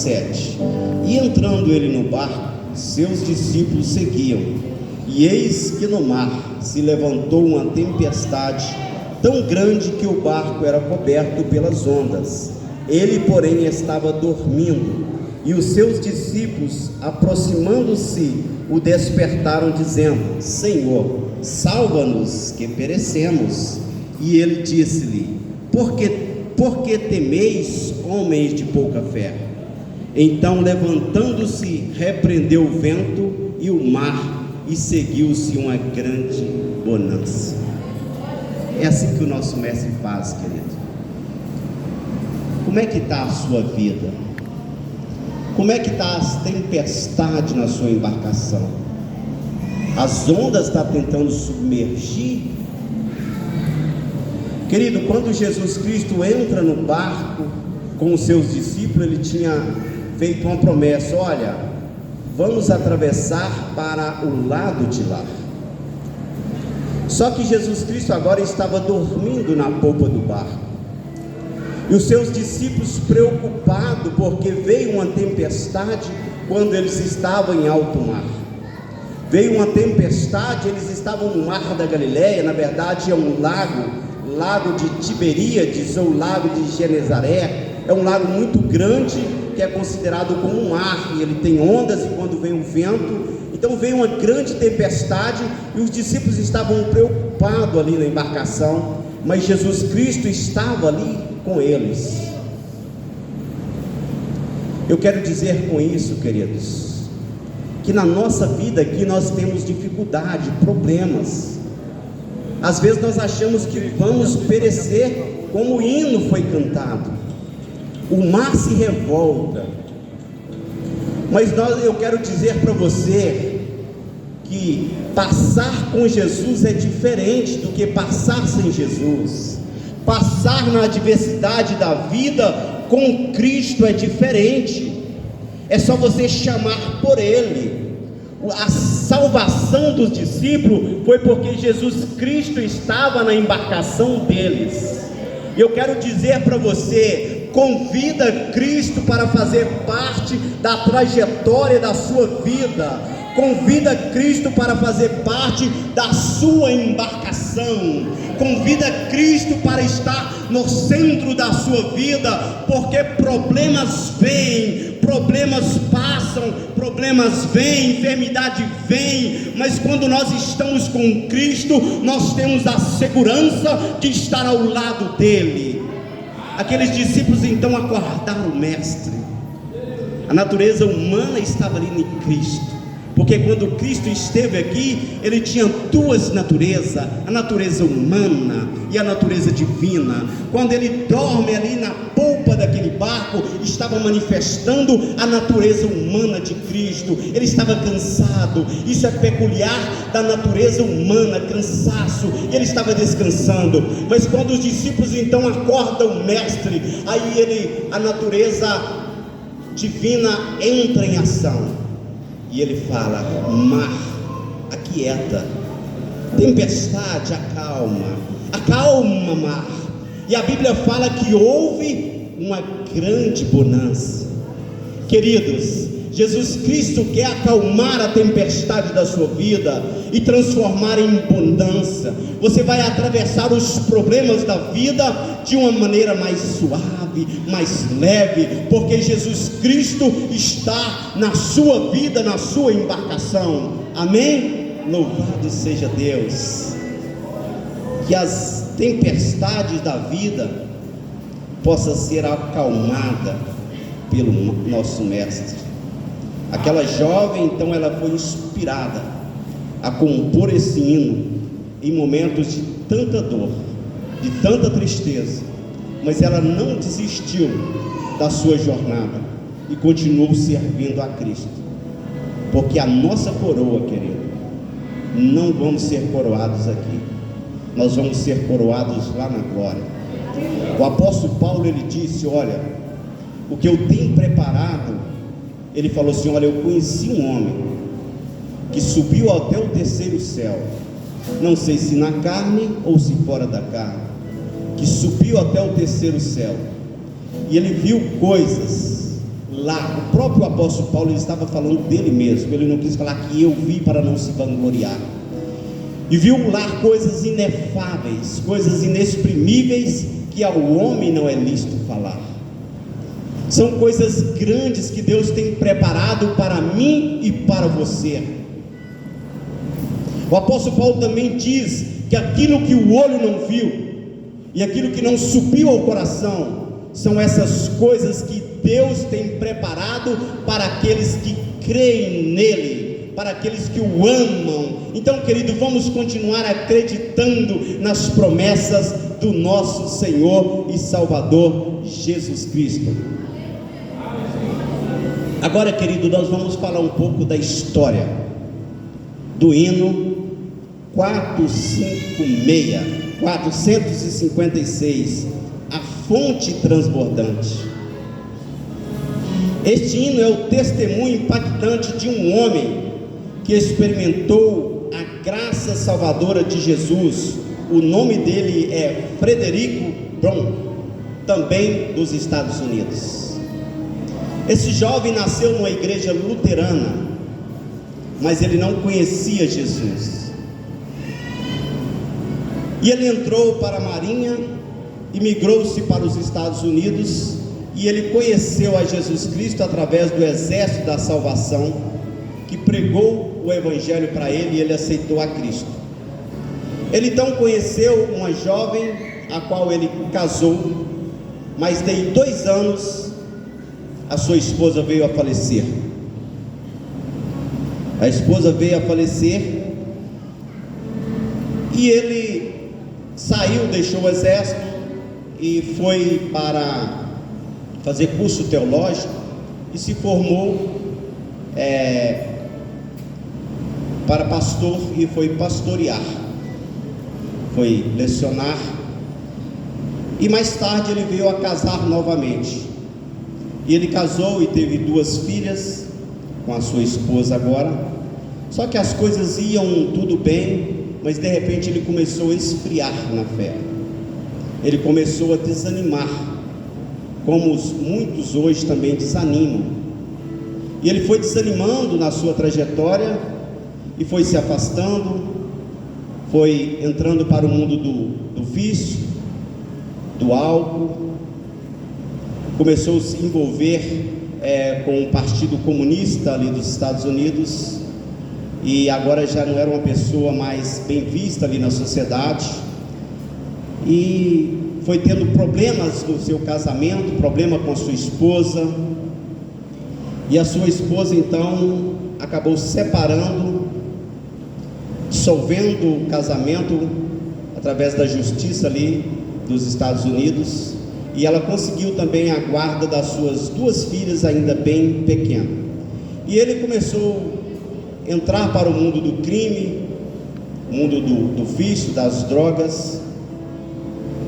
7. E entrando ele no barco, seus discípulos seguiam. E eis que no mar se levantou uma tempestade tão grande que o barco era coberto pelas ondas. Ele, porém, estava dormindo. E os seus discípulos, aproximando-se, o despertaram, dizendo: Senhor, salva-nos, que perecemos. E ele disse-lhe: Por que temeis, homens de pouca fé? Então, levantando-se, repreendeu o vento e o mar, e seguiu-se uma grande bonança. É assim que o nosso mestre faz, querido. Como é que está a sua vida? Como é que está as tempestades na sua embarcação? As ondas estão tentando submergir? Querido, quando Jesus Cristo entra no barco com os seus discípulos, ele tinha feito uma promessa: olha, vamos atravessar para o lado de lá. Só que Jesus Cristo agora estava dormindo na polpa do barco. E os seus discípulos preocupados, porque veio uma tempestade quando eles estavam em alto mar. Veio uma tempestade, eles estavam no mar da Galileia, na verdade é um lago de Tiberíades, ou lago de Genezaré. É um lago muito grande, que é considerado como um mar, e ele tem ondas, e quando vem o vento, então veio uma grande tempestade, e os discípulos estavam preocupados ali na embarcação, mas Jesus Cristo estava ali com eles. Eu quero dizer com isso, queridos, que na nossa vida aqui nós temos dificuldade, problemas. Às vezes nós achamos que vamos perecer, como o hino foi cantado. O mar se revolta. Mas eu quero dizer para você que passar com Jesus é diferente do que passar sem Jesus. Passar na adversidade da vida com Cristo é diferente. É só você chamar por Ele. A salvação dos discípulos foi porque Jesus Cristo estava na embarcação deles. Eu quero dizer para você: convida Cristo para fazer parte da trajetória da sua vida. Convida Cristo para fazer parte da sua embarcação. Convida Cristo para estar no centro da sua vida, porque problemas vêm, problemas passam, problemas vêm, enfermidade vem, mas quando nós estamos com Cristo, nós temos a segurança de estar ao lado dele. Aqueles discípulos então acordaram o mestre. A natureza humana estava ali em Cristo, porque quando Cristo esteve aqui, ele tinha duas naturezas, a natureza humana e a natureza divina. Quando ele dorme ali na polpa daquele barco, estava manifestando a natureza humana de Cristo. Ele estava cansado, isso é peculiar da natureza humana, cansaço, e ele estava descansando. Mas quando os discípulos então acordam o mestre, aí a natureza divina entra em ação. E ele fala: mar, aquieta, tempestade, acalma mar. E a Bíblia fala que houve uma grande bonança. Queridos, Jesus Cristo quer acalmar a tempestade da sua vida e transformar em abundância. Você vai atravessar os problemas da vida de uma maneira mais suave, mais leve, porque Jesus Cristo está na sua vida, na sua embarcação. Amém? Louvado seja Deus. Que as tempestades da vida possam ser acalmadas pelo nosso mestre. Aquela jovem então, ela foi inspirada a compor esse hino em momentos de tanta dor, de tanta tristeza, mas ela não desistiu da sua jornada e continuou servindo a Cristo, porque a nossa coroa, querido, não vamos ser coroados aqui, nós vamos ser coroados lá na glória. O apóstolo Paulo, ele disse: olha, o que eu tenho preparado, ele falou assim: olha, eu conheci um homem que subiu até o terceiro céu, não sei se na carne ou se fora da carne, que subiu até o terceiro céu, e ele viu coisas lá, o próprio apóstolo Paulo, ele estava falando dele mesmo, ele não quis falar que eu vi para não se vangloriar, e viu lá coisas inefáveis, coisas inexprimíveis, que ao homem não é lícito falar. São coisas grandes que Deus tem preparado para mim e para você. O apóstolo Paulo também diz que aquilo que o olho não viu e aquilo que não subiu ao coração são essas coisas que Deus tem preparado para aqueles que creem nele, para aqueles que o amam. Então, querido, vamos continuar acreditando nas promessas do nosso Senhor e Salvador Jesus Cristo. Agora, querido, nós vamos falar um pouco da história do hino 456, a fonte transbordante. Este hino é o testemunho impactante de um homem que experimentou a graça salvadora de Jesus. O nome dele é Frederico Brom, também dos Estados Unidos. Esse jovem nasceu numa igreja luterana, mas ele não conhecia Jesus. E ele entrou para a Marinha e migrou-se para os Estados Unidos, e ele conheceu a Jesus Cristo através do Exército da Salvação, que pregou o Evangelho para ele, e ele aceitou a Cristo. Ele então conheceu uma jovem, a qual ele casou, mas em 2 anos a sua esposa veio a falecer. A esposa veio a falecer e ele saiu, deixou o exército e foi para fazer curso teológico e se formou para pastor e foi pastorear, foi lecionar, e mais tarde ele veio a casar novamente. E ele casou e teve 2 filhas com a sua esposa agora. Só que as coisas iam tudo bem, mas de repente ele começou a esfriar na fé. Ele começou a desanimar, como muitos hoje também desanimam. E ele foi desanimando na sua trajetória e foi se afastando, foi entrando para o mundo do vício, do álcool. Começou a se envolver com o Partido Comunista ali dos Estados Unidos, e agora já não era uma pessoa mais bem vista ali na sociedade, e foi tendo problemas no seu casamento, problema com sua esposa, e a sua esposa então acabou se separando, dissolvendo o casamento através da justiça ali dos Estados Unidos. E ela conseguiu também a guarda das suas 2 filhas ainda bem pequenas. E ele começou a entrar para o mundo do crime, o mundo do vício, das drogas.